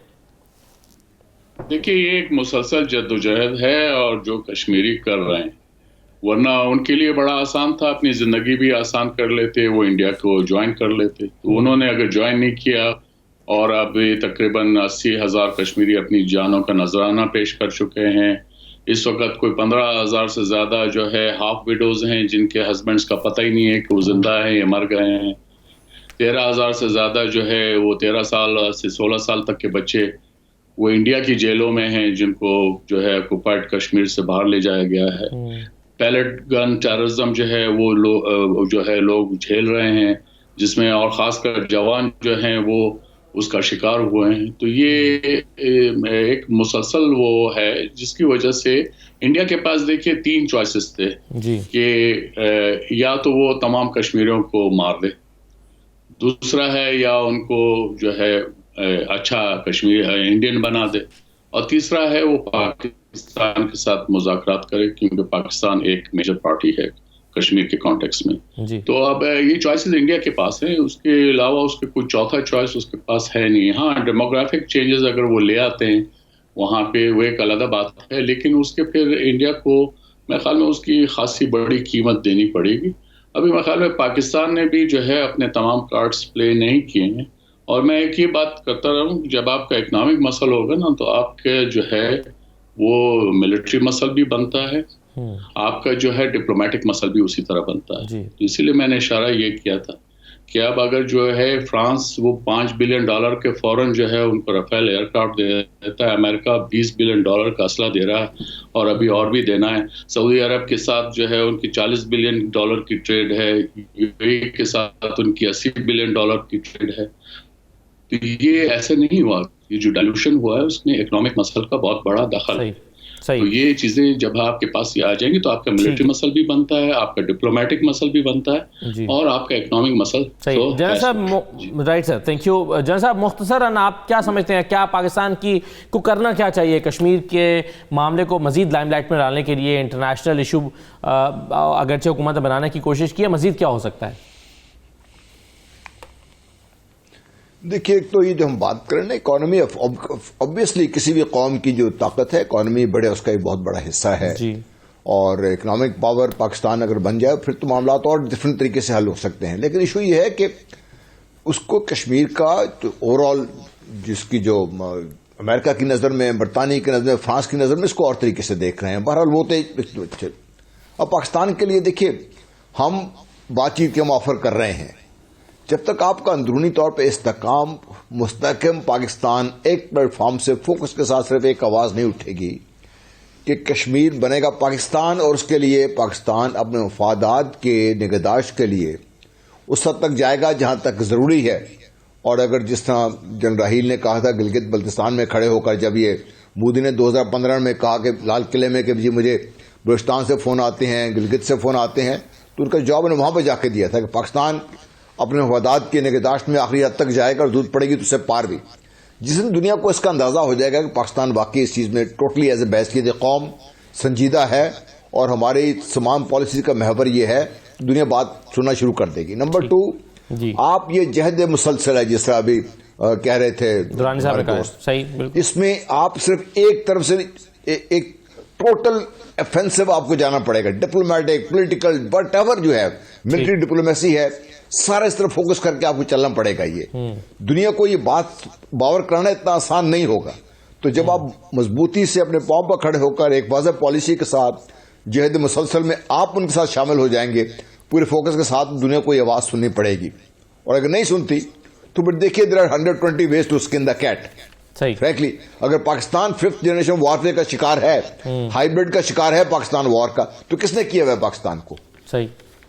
دیکھیے یہ ایک مسلسل جدوجہد ہے اور جو کشمیری کر رہے ہیں, ورنہ ان کے لیے بڑا آسان تھا, اپنی زندگی بھی آسان کر لیتے, وہ انڈیا کو جوائن کر لیتے. تو انہوں نے اگر جوائن نہیں کیا اور اب تقریباً 80,000 کشمیری اپنی جانوں کا نذرانہ پیش کر چکے ہیں. اس وقت کوئی 15,000 سے زیادہ جو ہے ہاف ویڈوز ہیں جن کے ہسبینڈز کا پتہ ہی نہیں ہے کہ وہ زندہ ہیں یا مر گئے ہیں. 13,000 سے زیادہ جو ہے وہ 13 سال سے 16 سال تک کے بچے وہ انڈیا کی جیلوں میں ہیں جن کو جو ہے آکوپائڈ کشمیر سے باہر لے جایا گیا ہے. پیلٹ گن ٹیررزم جو ہے وہ لوگ جھیل رہے ہیں, جس میں اور خاص کر جوان جو ہیں وہ اس کا شکار ہوئے ہیں. تو یہ ایک مسلسل وہ ہے جس کی وجہ سے انڈیا کے پاس دیکھیے 3 چوائسز تھے کہ یا تو وہ تمام کشمیریوں کو مار دے, دوسرا ہے یا ان کو جو ہے اچھا کشمیر انڈین بنا دے, اور تیسرا ہے وہ پاکستان کے ساتھ مذاکرات کرے, کیونکہ پاکستان ایک میجر پارٹی ہے کشمیر کے کانٹیکس میں. تو اب یہ چوائسز انڈیا کے پاس ہیں, اس کے علاوہ اس کے کوئی چوتھا چوائس اس کے پاس ہے نہیں. ہاں ڈیموگرافک چینجز اگر وہ لے آتے ہیں وہاں پہ وہ ایک علیحدہ بات ہے, لیکن اس کے پھر انڈیا کو میرے خیال میں اس کی خاصی بڑی قیمت دینی پڑے گی. ابھی میرے خیال میں پاکستان نے بھی جو ہے اپنے تمام کارڈز پلے نہیں کیے ہیں. اور میں ایک یہ بات کرتا رہا ہوں, جب آپ کا اکنامک مسئلہ ہوگا نا تو آپ کے جو ہے وہ ملٹری مسئلہ بھی بنتا ہے, آپ کا جو ہے ڈپلومیٹک مسئلہ بھی اسی طرح بنتا ہے. اسی لیے میں نے اشارہ یہ کیا تھا کہ اب اگر جو ہے فرانس وہ $5 بلین کے فوراً جو ہے ان کو رافیل ایئر کرافٹ دے دیتا ہے, امریکہ $20 بلین کا اسلحہ دے رہا ہے اور ابھی اور بھی دینا ہے. سعودی عرب کے ساتھ جو ہے ان کی $40 بلین کی ٹریڈ ہے, یو اے ای کے ساتھ ان کی $80 بلین کی ٹریڈ ہے. تو یہ ایسے نہیں ہوا, یہ جو ڈائلوشن ہوا ہے اس میں اکنامک مسئلہ کا بہت بڑا دخل ہے. تو یہ چیزیں جب آپ کے پاس یہ آ جائیں گی تو آپ کا ملٹری مسئلہ بھی بنتا ہے, آپ کا ڈپلومیٹک مسئلہ بھی بنتا ہے, اور آپ کا اکنامک مسئلہ. جنرل صاحب right sir, thank you. General صاحب مختصراً آپ کیا سمجھتے ہیں, کیا پاکستان کو کرنا کیا چاہیے کشمیر کے معاملے کو مزید لائم لائٹ میں ڈالنے کے لیے؟ انٹرنیشنل ایشو اگرچہ حکومت بنانے کی کوشش کی ہے, مزید کیا ہو سکتا ہے؟ دیکھیے ایک تو یہ جو ہم بات کریں نا اکانومی, obviously کسی بھی قوم کی جو طاقت ہے اکانومی بڑے اس کا ایک بہت بڑا حصہ ہے, اور اکنامک پاور پاکستان اگر بن جائے پھر تو معاملات اور ڈفرینٹ طریقے سے حل ہو سکتے ہیں. لیکن ایشو یہ ہے کہ اس کو کشمیر کا جو اوور آل جس کی جو امریکہ کی نظر میں, برطانیہ کی نظر میں, فرانس کی نظر میں اس کو اور طریقے سے دیکھ رہے ہیں. بہرحال وہ تو اب پاکستان کے لیے دیکھیے ہم بات چیت کے ہم آفر کر رہے ہیں, جب تک آپ کا اندرونی طور پہ استحکام مستحکم پاکستان ایک پلیٹ فارم سے فوکس کے ساتھ صرف ایک آواز نہیں اٹھے گی کہ کشمیر بنے گا پاکستان, اور اس کے لیے پاکستان اپنے مفادات کے نگہداشت کے لیے اس حد تک جائے گا جہاں تک ضروری ہے. اور اگر جس طرح جنرل راحیل نے کہا تھا گلگت بلتستان میں کھڑے ہو کر, جب یہ مودی نے 2015 میں کہا کہ لال قلعے میں کہ جی مجھے بلوچستان سے فون آتے ہیں, گلگت سے فون آتے ہیں, تو ان کا جواب نے وہاں پہ جا کے دیا تھا کہ پاکستان اپنے مفادات کے نگہداشت میں آخری حد تک جائے گا, اور ضرورت پڑے گی تو اس سے پار بھی. جس دن دنیا کو اس کا اندازہ ہو جائے گا کہ پاکستان واقعی اس چیز میں ٹوٹلی ایز اے بحثیت قوم سنجیدہ ہے اور ہماری تمام پالیسی کا محور یہ ہے, دنیا بات سننا شروع کر دے گی. نمبر 2, آپ یہ جہد مسلسل ہے جس طرح ابھی کہہ رہے تھے, اس میں آپ صرف ایک طرف سے ایک ٹوٹل افینسو آپ کو جانا پڑے گا. ڈپلومیٹک, پولیٹیکل, وٹ ایور جو ہے, ملٹری ڈپلومیسی ہے, سارا اس طرح فوکس کر کے آپ کو چلنا پڑے گا. یہ دنیا کو یہ بات باور کرانا اتنا آسان نہیں ہوگا. تو جب آپ مضبوطی سے اپنے پاؤں پر کھڑے ہو کر ایک واضح پالیسی کے ساتھ جہد مسلسل میں آپ ان کے ساتھ شامل ہو جائیں گے, پورے فوکس کے ساتھ دنیا کو یہ آواز سننی پڑے گی. اور اگر نہیں سنتی تو پھر دیکھیے there are 120 ways to skin the cat. صحیح. Frankly, اگر پاکستان 5th جنریشن وارفیئر کا شکار ہے, ہائیبرڈ کا شکار ہے پاکستان وار کا, تو کس نے کیا ہوا ہے پاکستان کو؟ صحیح.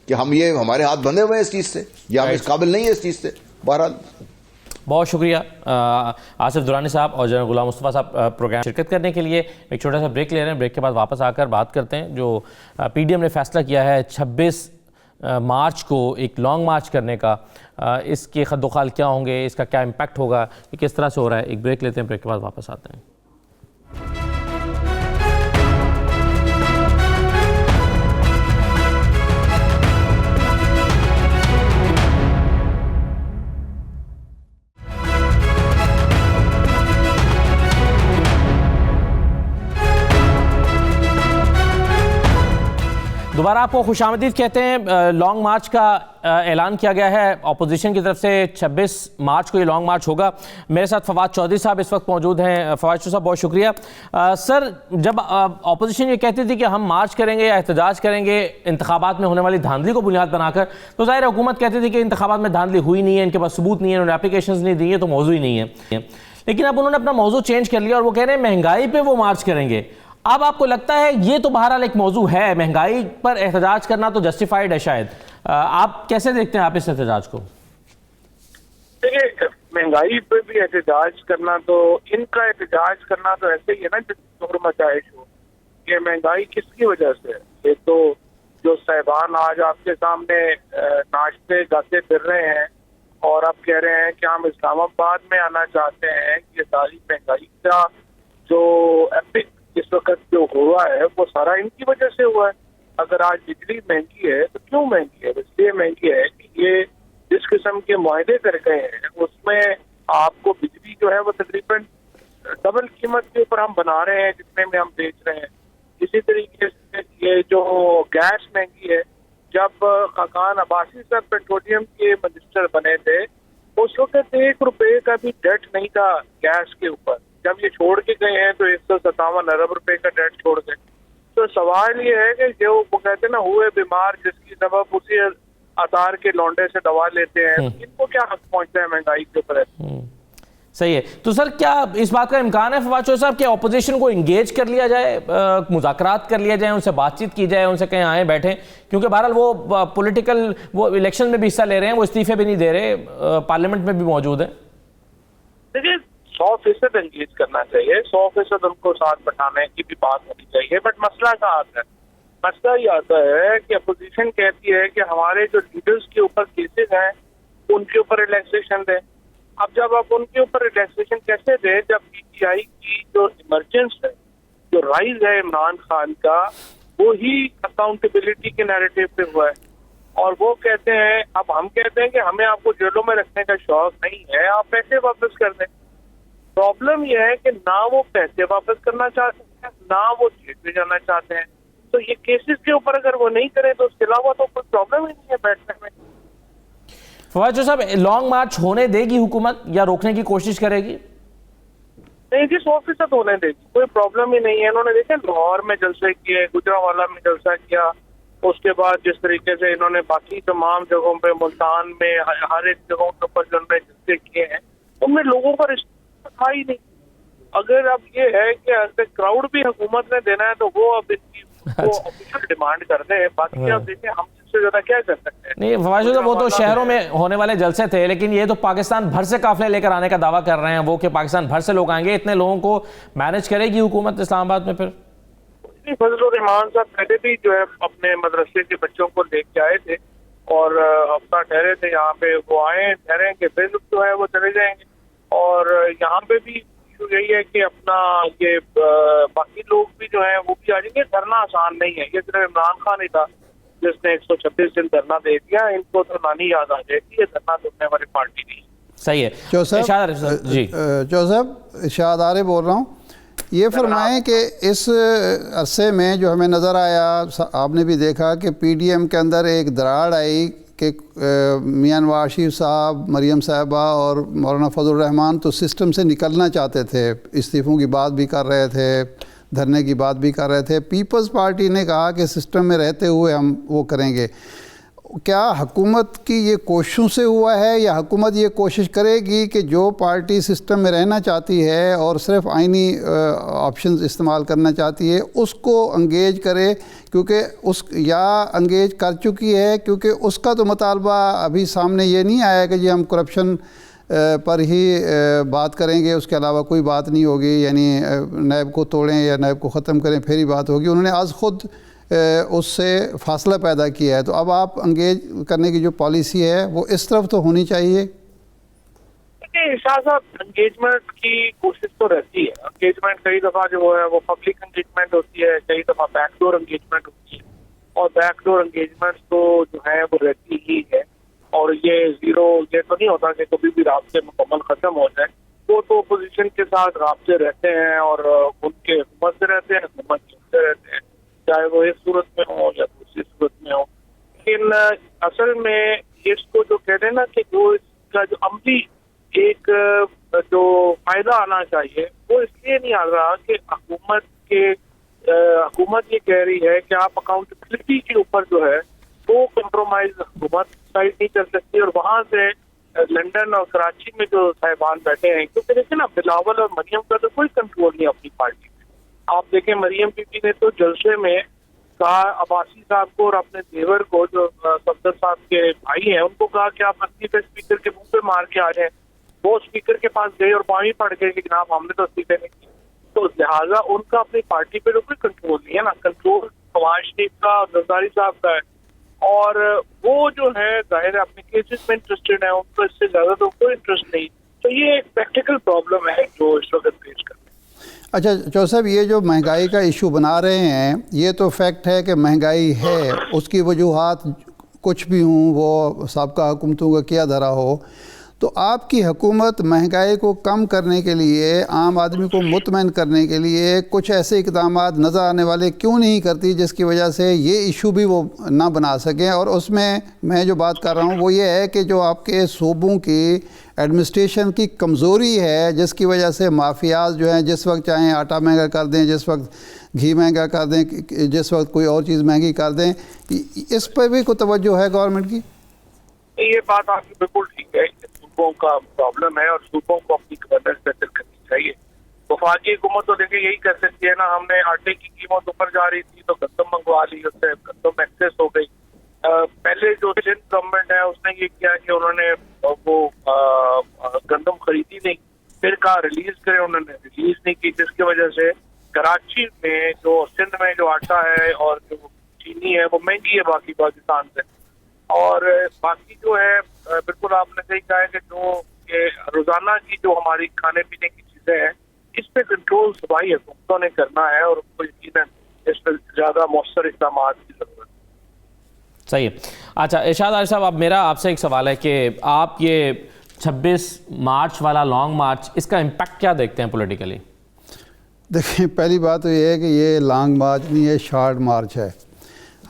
کہ ہم یہ ہمارے ہاتھ بندھے ہوئے ہیں اس چیز سے, یا ہم اس قابل نہیں ہے اس چیز سے. بہرحال بہت شکریہ آصف درانی صاحب اور جنرل غلام مصطفیٰ صاحب پروگرام شرکت کرنے کے لیے. ایک چھوٹا سا بریک لے رہے ہیں, بریک کے بعد واپس آ کر بات کرتے ہیں. جو پی ڈی ایم نے فیصلہ کیا ہے 26 مارچ کو ایک لانگ مارچ کرنے کا, اس کے خد و خال کیا ہوں گے, اس کا کیا امپیکٹ ہوگا, یہ کس طرح سے ہو رہا ہے. ایک بریک لیتے ہیں, بریک کے بعد واپس آتے ہیں. دوبارہ آپ کو خوش آمدید کہتے ہیں. لانگ مارچ کا اعلان کیا گیا ہے اپوزیشن کی طرف سے. 26 مارچ کو یہ لانگ مارچ ہوگا. میرے ساتھ فواد چودھری صاحب اس وقت موجود ہیں. فواد صاحب بہت شکریہ. سر, جب اپوزیشن یہ کہتی تھی کہ ہم مارچ کریں گے یا احتجاج کریں گے انتخابات میں ہونے والی دھاندلی کو بنیاد بنا کر, تو ظاہر حکومت کہتی تھی کہ انتخابات میں دھاندلی ہوئی نہیں ہے, ان کے پاس ثبوت نہیں ہے, انہوں نے اپلیکیشنز نہیں دی ہیں, تو موضوع ہی نہیں ہے. لیکن اب انہوں نے اپنا موضوع چینج کر لیا اور وہ کہہ رہے ہیں مہنگائی پہ وہ مارچ کریں گے. اب آپ کو لگتا ہے یہ تو بہرحال ایک موضوع ہے, مہنگائی پر احتجاج کرنا تو جسٹیفائڈ ہے شاید, آپ کیسے دیکھتے ہیں آپ اس احتجاج کو؟ دیکھیے, مہنگائی پہ بھی احتجاج کرنا, تو ان کا احتجاج کرنا تو ایسے ہی ہے نا جس شور مچائش ہو. یہ مہنگائی کس کی وجہ سے ہے؟ ایک تو جو صاحبان آج آپ کے سامنے ناشتے گاتے پھر رہے ہیں اور آپ کہہ رہے ہیں کہ ہم اسلام آباد میں آنا چاہتے ہیں, یہ ساری مہنگائی کا جو ایپک اس وقت جو ہوا ہے وہ سارا ان کی وجہ سے ہوا ہے. اگر آج بجلی مہنگی ہے تو کیوں مہنگی ہے؟ اس لیے مہنگی ہے کہ یہ جس قسم کے معاہدے کر گئے ہیں اس میں آپ کو بجلی جو ہے وہ تقریباً ڈبل قیمت کے اوپر ہم بنا رہے ہیں جتنے میں ہم بیچ رہے ہیں. اسی طریقے سے یہ جو گیس مہنگی ہے, جب خاقان عباسی صاحب پیٹرولیم کے منسٹر بنے تھے اس وقت 1 روپے کا بھی ڈیٹ نہیں تھا گیس کے اوپر. جب یہ چھوڑ کے گئے ہیں تو 157 ارب روپے کا ڈیٹ چھوڑ گئے. تو سوال یہ ہے کہ جو وہ کہتے ہیں نا ہوئے بیمار جس کی سبب اسی آثار کے لونڈے سے دوا لیتے ہیں, ان کو کیا حق پہنچتا ہے مہنگائی کے اوپر؟ صحیح ہے. تو سر کیا اس بات کا امکان ہے فواد چودھری صاحب کہ اپوزیشن کو انگیج کر لیا جائے, مذاکرات کر لیا جائے, ان سے بات چیت کی جائے, ان سے کہیں آئیں بیٹھیں, کیونکہ بہرحال وہ پولیٹیکل وہ الیکشن میں بھی حصہ لے رہے ہیں, وہ استعفے بھی نہیں دے رہے, پارلیمنٹ میں بھی موجود ہیں. دیکھیے 100% انگیج کرنا چاہیے, 100% ان کو ساتھ بٹھانے کی بھی بات ہونی چاہیے. بٹ مسئلہ کہاں آتا ہے؟ مسئلہ یہ آتا ہے کہ اپوزیشن کہتی ہے کہ ہمارے جو لیڈرز کے اوپر کیسز ہیں ان کے اوپر ریلیکسیشن دیں. اب جب آپ ان کے اوپر ریلیکسیشن کیسے دیں جب پی ٹی آئی کی جو ایمرجنس ہے, جو رائز ہے عمران خان کا, وہی اکاؤنٹیبلٹی کے نیریٹو پہ ہوا ہے. اور وہ کہتے ہیں, اب ہم کہتے ہیں کہ ہمیں آپ کو جیلوں میں رکھنے کا شوق نہیں ہے, آپ پیسے واپس کر دیں. پرابلم یہ ہے کہ نہ وہ پیسے واپس کرنا چاہتے ہیں نہ وہ جیل میں جانا چاہتے ہیں. تو یہ کیسز کے اوپر اگر وہ نہیں کریں تو اس کے علاوہ تو کوئی پرابلم ہی نہیں ہے بیٹھنے میں. فواد صاحب, لانگ مارچ ہونے دے گی حکومت یا روکنے کی کوشش کرے گی؟ نہیں جی, 100% ہونے دے گی, کوئی پرابلم ہی نہیں ہے. انہوں نے دیکھا لاہور میں جلسے کیے, گجرانوالہ میں جلسہ کیا, اس کے بعد جس طریقے سے انہوں نے باقی تمام جگہوں پہ, ملتان میں, ہر ایک جگہوں کے اوپر جو انہوں نے جلسے کیے ہیں, ان میں لوگوں کا رشتہ تھا ہی نہیں. اگر اب یہ ہے کہ کراؤڈ بھی حکومت نے دینا ہے تو وہ اب اس کی آفیشیل ڈیمانڈ کر دیں. باقی اب دیکھیں ہم اس سے زیادہ کیا کر سکتے ہیں. نہیں فواد صاحب, وہ تو شہروں میں ہونے والے جلسے تھے, لیکن یہ تو پاکستان بھر سے قافلے لے کر آنے کا دعویٰ کر رہے ہیں وہ, کہ پاکستان بھر سے لوگ آئیں گے. اتنے لوگوں کو مینج کرے گی حکومت اسلام آباد میں؟ پھر فضل الرحمان صاحب پہلے بھی جو ہے اپنے مدرسے کے بچوں کو لے کے آئے تھے اور ہفتہ ٹھہرے تھے یہاں پہ. وہ آئے ٹھہریں گے, پھر جو ہے وہ چلے جائیں گے. اور یہاں پہ بھی یہی ہے کہ اپنا یہ باقی لوگ بھی جو ہیں وہ بھی آ جائیں گے. دھرنا آسان نہیں ہے, یہ صرف عمران خان ہی تھا جس نے 126 دن دھرنا دے دیا. ان کو تو نانی یاد آ جائے گی, یہ دھرنا تو ہماری پارٹی نہیں. صحیح ہے. چودھری صاحب, ارشاد عارف بول رہا ہوں. یہ فرمائیں کہ اس عرصے میں جو ہمیں نظر آیا، آپ نے بھی دیکھا کہ پی ڈی ایم کے اندر ایک دراڑ آئی کہ میاں نواز شریف صاحب، مریم صاحبہ اور مولانا فضل الرحمان تو سسٹم سے نکلنا چاہتے تھے، استعفوں کی بات بھی کر رہے تھے، دھرنے کی بات بھی کر رہے تھے۔ پیپلز پارٹی نے کہا کہ سسٹم میں رہتے ہوئے ہم وہ کریں گے۔ کیا حکومت کی یہ کوششوں سے ہوا ہے یا حکومت یہ کوشش کرے گی کہ جو پارٹی سسٹم میں رہنا چاہتی ہے اور صرف آئینی آپشنز استعمال کرنا چاہتی ہے اس کو انگیج کرے، کیونکہ یا انگیج کر چکی ہے، کیونکہ اس کا تو مطالبہ ابھی سامنے یہ نہیں آیا کہ جی ہم کرپشن پر ہی بات کریں گے، اس کے علاوہ کوئی بات نہیں ہوگی، یعنی نیب کو توڑیں یا نیب کو ختم کریں پھر ہی بات ہوگی۔ انہوں نے آج خود اس سے فاصلہ پیدا کیا ہے، تو اب آپ انگیج کرنے کی جو پالیسی ہے وہ اس طرف تو ہونی چاہیے۔ شاہ صاحب، انگیجمنٹ کی کوشش تو رہتی ہے۔ انگیجمنٹ کئی دفعہ جو ہے وہ پبلک انگیجمنٹ ہوتی ہے، کئی دفعہ بیک ڈور انگیجمنٹ ہوتی ہے، اور بیک ڈور انگیجمنٹ تو جو ہے وہ رہتی ہی ہے، اور یہ زیرو یہ تو نہیں ہوتا کہ کبھی بھی رابطے مکمل ختم ہو جائے۔ وہ تو اپوزیشن کے ساتھ رابطے رہتے ہیں اور ان کے حکومت سے رہتے ہیں، حکومت سے رہتے ہیں، چاہے وہ ایک صورت میں ہو یا دوسری صورت میں ہو۔ لیکن اصل میں اس کو جو کہتے ہیں نا کہ جو اس کا جو عملی ایک جو فائدہ آنا چاہیے وہ اس لیے نہیں آ رہا کہ حکومت یہ کہہ رہی ہے کہ آپ اکاؤنٹیبلٹی کے اوپر جو ہے وہ کمپرومائز حکومت سائڈ نہیں کر سکتی، اور وہاں سے لنڈن اور کراچی میں جو صاحبان بیٹھے ہیں، کیونکہ دیکھیں نا بلاول اور مریم کا تو کوئی کنٹرول نہیں اپنی پارٹی میں۔ آپ دیکھیں مریم بی بی نے تو جلسے میں کہا عباسی صاحب کو اور اپنے دیور کو جو صفدر صاحب کے بھائی ہیں ان کو کہا کہ آپ استعفے اسپیکر کے منہ پہ مار کے آ جائیں۔ وہ اسپیکر کے پاس گئے اور پانی پڑ گئے کہ جناب ہم نے تو استعفے نہیں کیے۔ تو لہٰذا ان کا اپنی پارٹی پہ تو کوئی کنٹرول نہیں ہے نا، کنٹرول نواز شریف کا اور زرداری صاحب کا ہے، اور وہ جو ہے ظاہر ہے اپنے کیسز میں انٹرسٹڈ ہیں، ان کو اس سے زیادہ تو کوئی انٹرسٹ نہیں۔ تو یہ ایک پریکٹیکل پرابلم ہے جو اس وقت پیش کر۔ اچھا چودھری صاحب، یہ جو مہنگائی کا ایشو بنا رہے ہیں، یہ تو فیکٹ ہے کہ مہنگائی ہے، اس کی وجوہات کچھ بھی ہوں، وہ سابقہ حکومتوں کا کیا دھرا ہو، تو آپ کی حکومت مہنگائی کو کم کرنے کے لیے، عام آدمی کو مطمئن کرنے کے لیے کچھ ایسے اقدامات نظر آنے والے کیوں نہیں کرتی جس کی وجہ سے یہ ایشو بھی وہ نہ بنا سکیں؟ اور اس میں جو بات کر رہا ہوں وہ یہ ہے کہ جو آپ کے صوبوں کی ایڈمنسٹریشن کی کمزوری ہے، جس کی وجہ سے مافیاز جو ہیں جس وقت چاہیں آٹا مہنگا کر دیں، جس وقت گھی مہنگا کر دیں، جس وقت کوئی اور چیز مہنگی کر دیں، اس پہ بھی کوئی توجہ ہے گورنمنٹ کی؟ یہ بات آپ کی بالکل ٹھیک ہے، صوبوں کا پرابلم ہے اور صوبوں کو اپنی گورننس بہتر کرنی چاہیے۔ وفاقی حکومت تو دیکھیں یہی کر سکتی ہے نا، ہم نے آٹے کی قیمت اوپر جا رہی تھی تو گندم منگوا لی، اس سے گندم ایکسیس ہو گئی۔ پہلے جو سندھ گورنمنٹ ہے اس نے یہ کیا کہ انہوں نے وہ گندم خریدی نہیں، پھر کہا ریلیز کرے، انہوں نے ریلیز نہیں کی، جس کی وجہ سے کراچی میں جو سندھ میں جو آٹا ہے اور جو چینی ہے وہ مہنگی ہے باقی پاکستان سے۔ اور باقی جو ہے بالکل آپ نے صحیح کہا ہے کہ جو روزانہ کی جو ہماری کھانے پینے کی چیزیں ہیں اس پہ کنٹرول صوبائی حکومتوں نے کرنا ہے، اور ان کو یقیناً اس پہ زیادہ مؤثر اقدامات کی ضرورت ہے۔ صحیح ہے۔ اچھا ارشاد عارف صاحب، اب میرا آپ سے ایک سوال ہے کہ آپ یہ 26 مارچ والا لانگ مارچ، اس کا امپیکٹ کیا دیکھتے ہیں پولیٹیکلی؟ دیکھیں، پہلی بات تو یہ ہے کہ یہ لانگ مارچ نہیں ہے، شارٹ مارچ ہے۔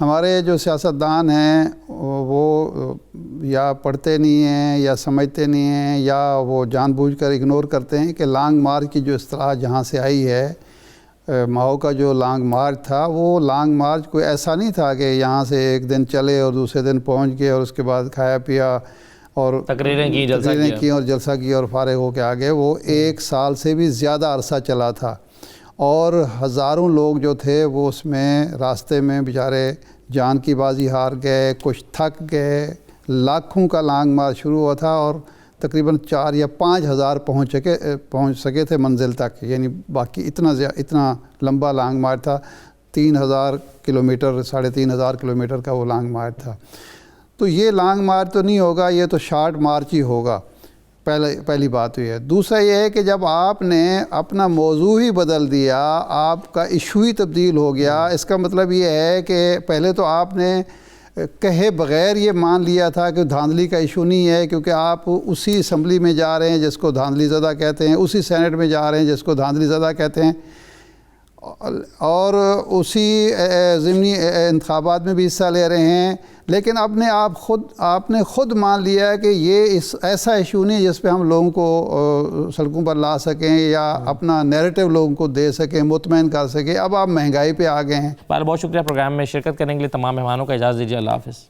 ہمارے جو سیاستدان ہیں وہ یا پڑھتے نہیں ہیں یا سمجھتے نہیں ہیں، یا وہ جان بوجھ کر اگنور کرتے ہیں کہ لانگ مارچ کی جو اصطلاح جہاں سے آئی ہے، ماؤ کا جو لانگ مارچ تھا، وہ لانگ مارچ کوئی ایسا نہیں تھا کہ یہاں سے ایک دن چلے اور دوسرے دن پہنچ گئے اور اس کے بعد کھایا پیا اور تقریریں کی اور جلسہ کی اور فارغ ہو کے آگے۔ وہ 1 سال سے بھی زیادہ عرصہ چلا تھا، اور ہزاروں لوگ جو تھے وہ اس میں راستے میں بیچارے جان کی بازی ہار گئے، کچھ تھک گئے۔ لاکھوں کا لانگ مارچ شروع ہوا تھا اور تقریباً 4 یا 5 ہزار پہنچ سکے تھے منزل تک، یعنی باقی اتنا لمبا لانگ مارچ تھا، 3000 کلومیٹر 3500 کلومیٹر کا وہ لانگ مارچ تھا۔ تو یہ لانگ مارچ تو نہیں ہوگا، یہ تو شارٹ مارچ ہی ہوگا۔ پہلی بات یہ ہے۔ دوسرا یہ ہے کہ جب آپ نے اپنا موضوع ہی بدل دیا، آپ کا ایشو ہی تبدیل ہو گیا، اس کا مطلب یہ ہے کہ پہلے تو آپ نے کہے بغیر یہ مان لیا تھا کہ دھاندلی کا ایشو نہیں ہے، کیونکہ آپ اسی اسمبلی میں جا رہے ہیں جس کو دھاندلی زدہ کہتے ہیں، اسی سینٹ میں جا رہے ہیں جس کو دھاندلی زدہ کہتے ہیں۔ اور اسی ضمنی انتخابات میں بھی حصہ لے رہے ہیں، لیکن آپ نے خود مان لیا ہے کہ یہ ایسا ایشو نہیں جس پہ ہم لوگوں کو سڑکوں پر لا سکیں یا اپنا نیریٹو لوگوں کو دے سکیں، مطمئن کر سکیں۔ اب آپ مہنگائی پہ آ گئے ہیں۔ بہت شکریہ پروگرام میں شرکت کرنے کے لیے تمام مہمانوں کا، اجازت دیجیے، اللہ حافظ۔